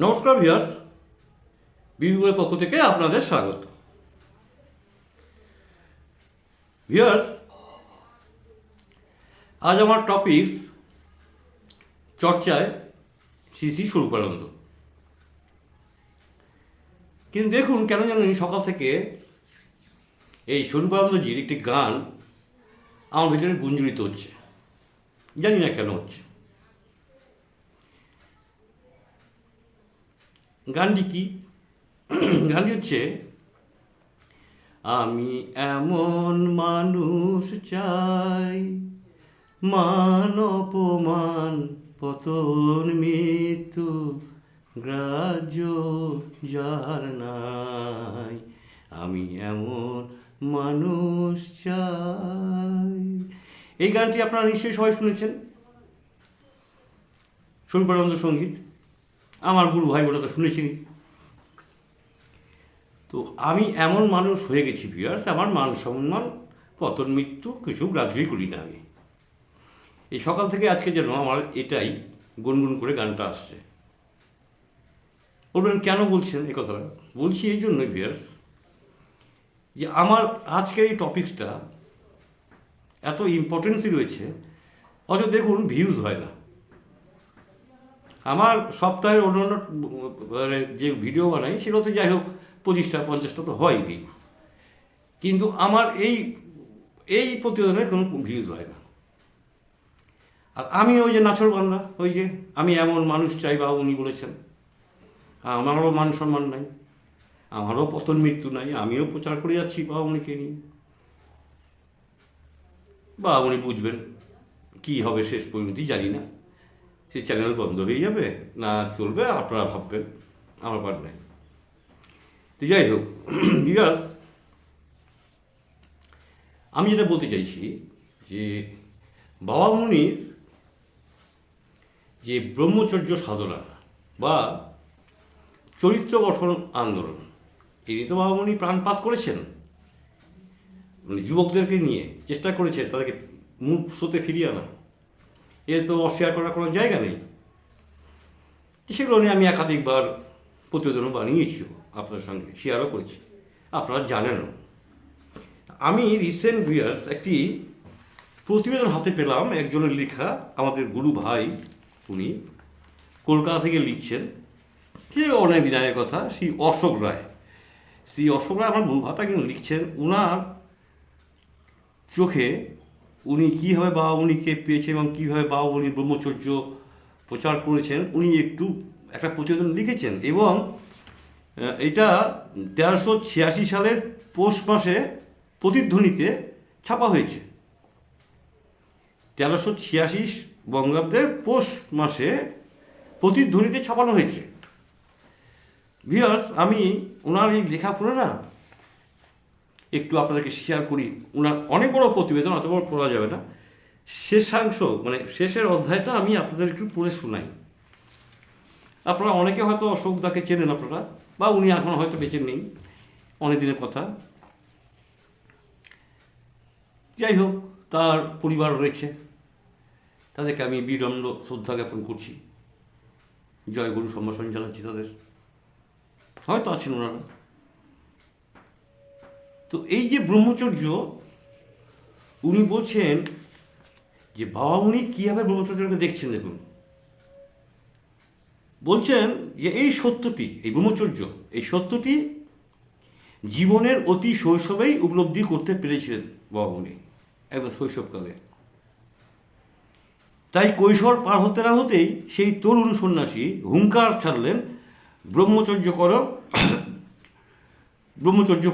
নমস্কার ভিউয়ার্স, বিবিগুলোর পক্ষ থেকে আপনাদের স্বাগত। ভিউয়ার্স, আজ আমার টপিক চর্চায় শ্রী শ্রী স্বরূপানন্দ। কিন্তু দেখুন, কেন জানেন সকাল থেকে এই স্বরূপানন্দজির একটি গান আমার ভেতরে গুঞ্জরিত হচ্ছে, জানি না কেন হচ্ছে। গানটি কি? গানটি হচ্ছে, আমি এমন মানুষ চাই, মান অপমান পতন মৃত্যু গ্রাহ্য যার নাই, আমি এমন মানুষ চাই। এই গানটি আপনারা নিশ্চয়ই সবাই শুনেছেন, স্বরূপানন্দ সঙ্গীত। আমার গুরু ভাই ওটা তো শুনেছিনি। তো আমি এমন মানুষ হয়ে গেছি ভিউয়ার্স, আমার মান সম্মান পতন মৃত্যু কিছু গ্রাহ্যই করি না আমি। এই সকাল থেকে আজকে যেন আমার এটাই গুনগুন করে গানটা আসছে। বলবেন কেন বলছেন এ কথা? বলছি এই জন্যই ভিউয়ার্স, যে আমার আজকের এই টপিকসটা এত ইম্পর্টেন্সই রয়েছে, অথচ দেখুন ভিউজ হয় না। আমার সপ্তাহের অন্যান্য যে ভিডিও বানাই সেগুলোতে যাই হোক 25টা 50টা তো হয় ভিউ, কিন্তু আমার এই প্রতিবেদনের কোনো ভিউজ হয় না। আর আমি ওই যে নাছর বান্দা, ওই যে আমি এমন মানুষ চাই বা উনি বলেছেন, আমারও মান সম্মান নাই, আমারও পতন মৃত্যু নাই, আমিও প্রচার করে যাচ্ছি বা উনিকে নিয়ে। বা উনি বুঝবেন কী হবে শেষ পরিণতি জানি না, সে চ্যানেল বন্ধ হয়ে যাবে না চলবে আপনারা ভাববেন, আমার পার নাই। তো যাই হোক ভিউয়ার্স, আমি যেটা বলতে চাইছি যে বাবা মুনির যে ব্রহ্মচর্য সাধনা বা চরিত্র গঠন আন্দোলন, তিনি তো বাবা মুনি প্রাণপাত করেছেন, মানে যুবকদেরকে নিয়ে চেষ্টা করেছেন তাদেরকে মূল স্রোতে ফিরিয়ে আনা। এর তো অস্বীকার করার কোনো জায়গা নেই। সেগুলো নিয়ে আমি একাধিকবার প্রতিবেদনও বানিয়েছি, আপনার সঙ্গে শেয়ারও করেছি, আপনারা জানেনও। আমি রিসেন্ট ভিউয়ার্স একটি প্রতিবেদন হাতে পেলাম, একজনের লেখা, আমাদের গুরু ভাই, উনি কলকাতা থেকে লিখছেন, সে অনেক দিন আগের কথা, শ্রী অশোক রায়। শ্রী অশোক রায় আমার গুরু ভাতা কিন্তু লিখছেন, ওনার চোখে উনি কীভাবে বাবা মুনিকে পেয়েছেন এবং কীভাবে বাবা মুনির ব্রহ্মচর্য প্রচার করেছেন, উনি একটা প্রতিবেদন লিখেছেন। এবং এটা 1386 সালের পৌষ মাসে প্রতিধ্বনিতে ছাপা হয়েছে। 1386 বঙ্গাব্দের পৌষ মাসে প্রতিধ্বনিতে ছাপানো হয়েছে। ভিউয়ার্স, আমি ওনার এই লেখা পড়ে না একটু আপনাদেরকে শেয়ার করি। ওনার অনেক বড় প্রতিবেদন, অত বড় পড়া যাবে না। শেষাংশ মানে শেষের অধ্যায়টা আমি আপনাদের একটু পড়ে শোনাই। আপনারা অনেকে হয়তো অশোকদাকে চেনেন আপনারা, বা উনি এখন হয়তো বেঁচে নেই, অনেক দিনের কথা। যাই হোক, তার পরিবার রয়েছে, তাদেরকে আমি বিনম্র শ্রদ্ধা জ্ঞাপন করছি, জয়গুরু সম্ভাষণ জানাচ্ছি তাদের, হয়তো আছেন ওনারা। তো এই যে ব্রহ্মচর্য, উনি বলছেন যে বাবা মুনি কীভাবে ব্রহ্মচর্যকে দেখছেন। দেখুন, বলছেন যে এই সত্যটি, এই ব্রহ্মচর্য, এই সত্যটি জীবনের অতি শৈশবেই উপলব্ধি করতে পেরেছিলেন বাবা মুনি, একদম শৈশবকালে। তাই কৈশোর পার হতে না হতেই সেই তরুণ সন্ন্যাসী হুঙ্কার ছাড়লেন, ব্রহ্মচর্য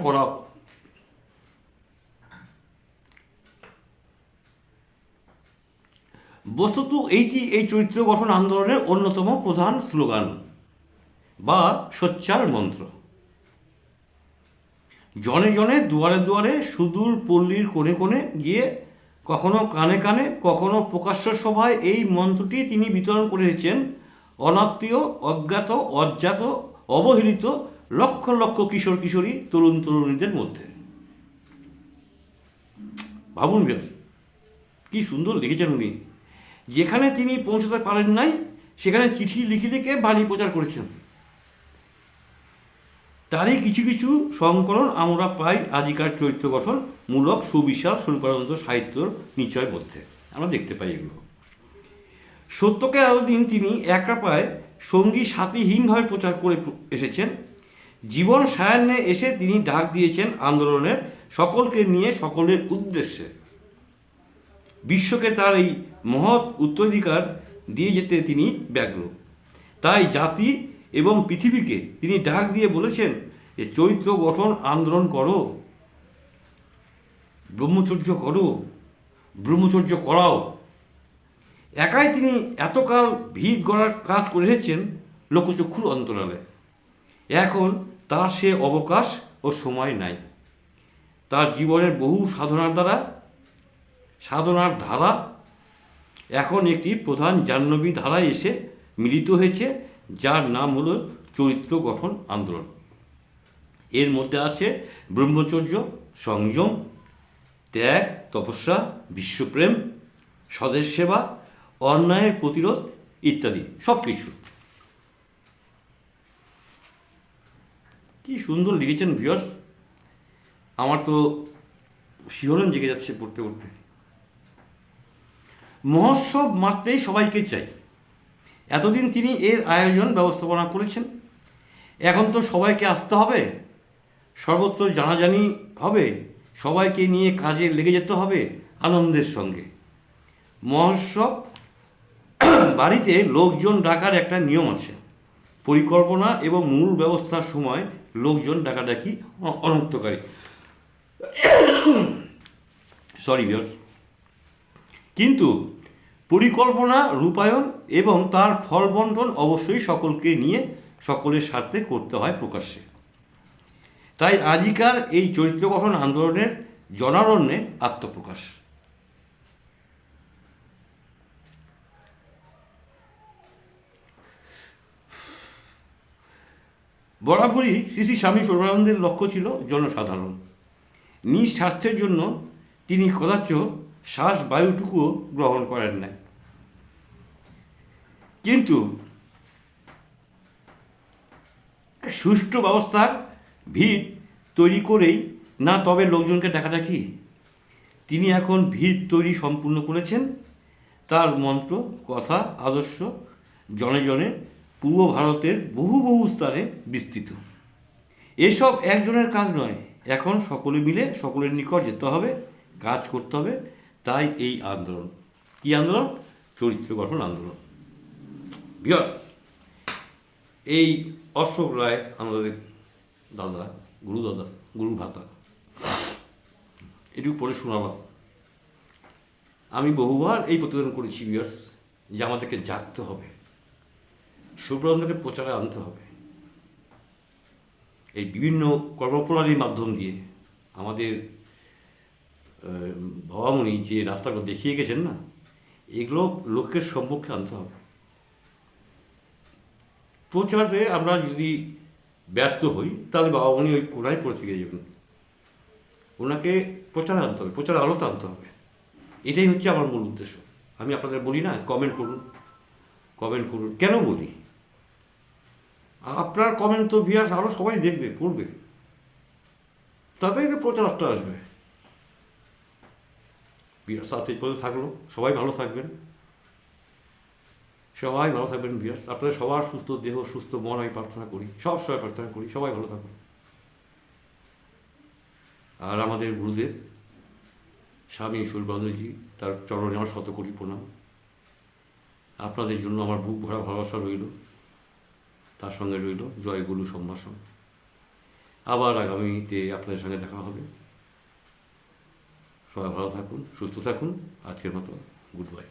করা। বস্তুত এইটি এই চরিত্র গঠন আন্দোলনের অন্যতম প্রধান স্লোগান বা সোচ্চার মন্ত্র। জনে জনে দুয়ারে দুয়ারে সুদূর পল্লীর কোণে কোণে গিয়ে কখনো কানে কানে কখনো প্রকাশ্য সভায় এই মন্ত্রটি তিনি বিতরণ করে এসেছেন অনাত্মীয়, অজ্ঞাত, অজ্ঞাত, অবহেলিত লক্ষ লক্ষ কিশোর কিশোরী, তরুণ তরুণীদের মধ্যে। ভাবুন ব্যাস, কি সুন্দর লিখেছেন উনি। যেখানে তিনি পৌঁছতে পারেন নাই সেখানে চিঠি লিখে লিখে বাণী প্রচার করেছেন। তারই কিছু কিছু সংকলন আমরা পাই আজিকার চরিত্র গঠনমূলক সুবিশাল স্বরূপানন্দ সাহিত্যর নিচয়ের মধ্যে। আমরা দেখতে পাই এগুলো। সত্যকে আরও দিন তিনি একা পায় সঙ্গী সাথীহীনভাবে প্রচার করে এসেছেন। জীবন সায়ান্নে এসে তিনি ডাক দিয়েছেন আন্দোলনের, সকলকে নিয়ে সকলের উদ্দেশ্যে। বিশ্বকে তার এই মহৎ উত্তরাধিকার দিয়ে যেতে তিনি ব্যগ্র। তাই জাতি এবং পৃথিবীকে তিনি ডাক দিয়ে বলেছেন যে চরিত্র গঠন আন্দোলন করো, ব্রহ্মচর্য করো, ব্রহ্মচর্য করাও। একাই তিনি এতকাল ভিত গড়ার কাজ করে এসেছেন লোকচক্ষুর অন্তরালে। এখন তার সে অবকাশ ও সময় নাই। তার জীবনের বহু সাধনার ধারা এখন একটি প্রধান জাহ্নবী ধারায় এসে মিলিত হয়েছে, যার নাম হলো চরিত্র গঠন আন্দোলন। এর মধ্যে আছে ব্রহ্মচর্য, সংযম, ত্যাগ, তপস্যা, বিশ্বপ্রেম, স্বদেশ সেবা, অন্যায়ের প্রতিরোধ ইত্যাদি সব কিছু। কি সুন্দর লিখেছেন ভিউয়ার্স, আমার তো শিহরণ জেগে যাচ্ছে পড়তে পড়তে। মহোৎসব মাত্রেই সবাইকে চাই। এতদিন তিনি এর আয়োজন ব্যবস্থাপনা করেছেন, এখন তো সবাইকে আসতে হবে, সর্বত্র জানাজানি হবে, সবাইকে নিয়ে কাজে লেগে যেতে হবে আনন্দের সঙ্গে। মহোৎসব বাড়িতে লোকজন ডাকার একটা নিয়ম আছে। পরিকল্পনা এবং মূল ব্যবস্থার সময় লোকজন ডাকাডাকি অনর্থকারী। Sorry viewers. কিন্তু পরিকল্পনা রূপায়ণ এবং তার ফল বণ্টন অবশ্যই সকলকে নিয়ে সকলের স্বার্থে করতে হয় প্রকাশ্যে। তাই আজিকার এই চরিত্র গঠন আন্দোলনের জনারণ্যে আত্মপ্রকাশ। বরাবরই শ্রী শ্রী স্বামী স্বরূপানন্দের লক্ষ্য ছিল জনসাধারণ। নিজ স্বার্থের জন্য তিনি কদাচ শ্বাস বায়ুটুকুও গ্রহণ করেন নাই। কিন্তু সুষ্ঠু ব্যবস্থার ভিত তৈরি করেই না তবে লোকজনকে ডাকাডাকি। তিনি এখন ভিত তৈরি সম্পূর্ণ করেছেন। তার মন্ত্র, কথা, আদর্শ জনে জনে পূর্ব ভারতের বহু স্থানে বিস্তৃত। এসব একজনের কাজ নয়, এখন সকলে মিলে সকলের নিকট যেতে হবে, কাজ করতে হবে। তাই এই আন্দোলন। কি আন্দোলন? চরিত্র গঠন আন্দোলন। ভিউয়ার্স, এই অশোক রায় আমাদের দাদা, গুরু ভাতা, এটুকু পড়ে শোনালাম। আমি বহুবার এই প্রতিবেদন করেছি ভিউয়ার্স, যে আমাদেরকে জাগতে হবে, সুব্রহ্মণ্যকে প্রচারে আনতে হবে। এই বিভিন্ন কর্মপ্রণালীর মাধ্যম দিয়ে আমাদের বাবামণি যে রাস্তাগুলো দেখিয়ে গেছেন না, এগুলো লোকের সম্মুখে আনতে হবে। প্রচারে আমরা যদি ব্যর্থ হই তাহলে বাবামণি ওই কোনায় পড়ে থেকে যাবেন। ওনাকে প্রচারে আনতে হবে, প্রচারে আলোতে আনতে হবে। এটাই হচ্ছে আমার মূল উদ্দেশ্য। আমি আপনাদের বলি না, কমেন্ট করুন। কেন বলি? আপনার কমেন্ট তো ভিউয়ার্স আরও সবাই দেখবে, পড়বে, তাতেই তো প্রচারটা আসবে। ভিউয়ার্স সাথে পর্যন্ত থাকলো, সবাই ভালো থাকবেন, ভিউয়ার্স। আপনাদের সবার সুস্থ দেহ, সুস্থ মন আমি প্রার্থনা করি, সব সময় প্রার্থনা করি, সবাই ভালো থাকুন। আর আমাদের গুরুদেব স্বামী স্বরূপানন্দজি, তার চরণে আমার শতকোটি প্রণাম। আপনাদের জন্য আমার বুক ভরা ভালোবাসা রইল, তার সঙ্গে রইল জয়গুরু সম্ভাষণ। আবার আগামীতে আপনাদের সঙ্গে দেখা হবে। সবাই ভালো থাকুন, সুস্থ থাকুন। আজকের মতো গুড বাই।